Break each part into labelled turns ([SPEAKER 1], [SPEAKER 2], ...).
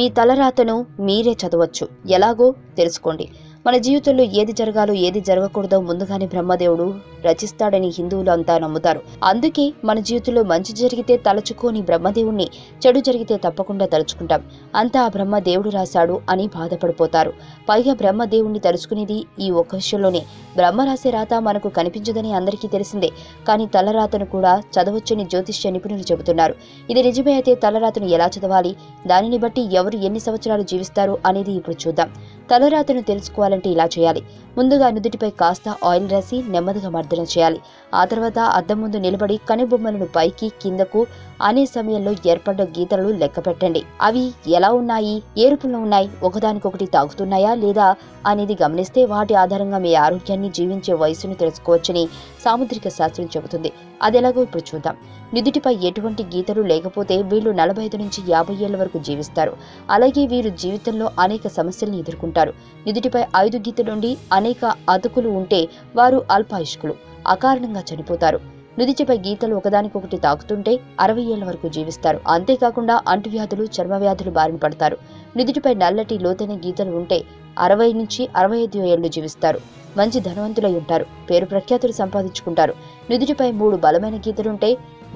[SPEAKER 1] మీ తలరాతను మీరే చదవచ్చు. ఎలాగో తెలుసుకోండి. మన జీవితంలో ఏది జరగాలో ఏది జరగకూడదో ముందుగానే బ్రహ్మదేవుడు రచిస్తాడని హిందువులు అంతా నమ్ముతారు. అందుకే మన జీవితంలో మంచి జరిగితే తలచుకోని బ్రహ్మదేవుణ్ణి, చెడు జరిగితే తప్పకుండా తలుచుకుంటాం. అంతా ఆ బ్రహ్మదేవుడు రాశాడు అని బాధపడిపోతారు. పైగా బ్రహ్మదేవుణ్ణి తలుచుకునేది ఈ ఒక్క విషయంలోనే. బ్రహ్మ రాసే రాత మనకు కనిపించదని అందరికీ తెలిసిందే. కానీ తలరాతను కూడా చదవచ్చని జ్యోతిష్య నిపుణులు చెబుతున్నారు. ఇది నిజమే అయితే తలరాతను ఎలా చదవాలి, దానిని బట్టి ఎవరు ఎన్ని సంవత్సరాలు జీవిస్తారు అనేది ఇప్పుడు చూద్దాం. తలరాతను తెలుసుకోవాలంటే ఇలా చేయాలి. ముందుగా నుదుటిపై కాస్త ఆయిల్ రాసి నెమ్మదిగా మర్దన చేయాలి. ఆ తర్వాత అద్దం ముందు నిలబడి కనుబొమ్మలను పైకి కిందకు అనే సమయంలో ఏర్పడ్డ గీతలను లెక్క పెట్టండి. అవి ఎలా ఉన్నాయి, ఏ రూపంలో ఉన్నాయి, ఒకదానికొకటి తాగుతున్నాయా లేదా అనేది గమనిస్తే వాటి ఆధారంగా మీ ఆరోగ్యాన్ని, జీవించే వయసును తెలుసుకోవచ్చని సాముద్రిక శాస్త్రం చెబుతుంది. అదెలాగో ఇప్పుడు చూద్దాం. నుదుటిపై ఎటువంటి గీతలు లేకపోతే వీళ్ళు 45 నుంచి 50 ఏళ్ల వరకు జీవిస్తారు. అలాగే వీరు జీవితంలో అనేక సమస్యలను ఎదుర్కొంటారు. నుదుటిపై 5 గీతల నుండి అనేక అతుకులు ఉంటే వారు అల్పాయుష్కులు, అకారణంగా చనిపోతారు. నుదిటిపై గీతలు ఒకదానికొకటి తాకుతుంటే 60 ఏళ్ల వరకు జీవిస్తారు. అంతేకాకుండా అంటువ్యాధులు, చర్మవ్యాధులు బారిన పడతారు. నుదిటిపై నల్లటి లోతైన గీతలు ఉంటే 60 నుంచి 65 ఏళ్లు జీవిస్తారు. మంచి ధనవంతులై ఉంటారు. పేరు ప్రఖ్యాతులు సంపాదించుకుంటారు. నుదిటిపై 3 బలమైన గీతలుంటే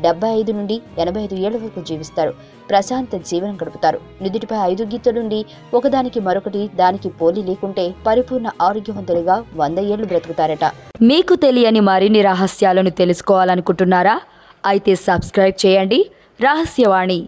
[SPEAKER 1] 75 నుండి 85 ఏళ్ల వరకు జీవిస్తారు. ప్రశాంత జీవనం గడుపుతారు. నుదిటిపై 5 గీతలుండి ఒకదానికి మరొకటి దానికి పోలి లేకుంటే పరిపూర్ణ ఆరోగ్యవంతులుగా 100 ఏళ్లు బ్రతుకుతారట.
[SPEAKER 2] మీకు తెలియని మరిన్ని రహస్యాలను తెలుసుకోవాలనుకుంటున్నారా? అయితే సబ్స్క్రైబ్ చేయండి రహస్యవాణి.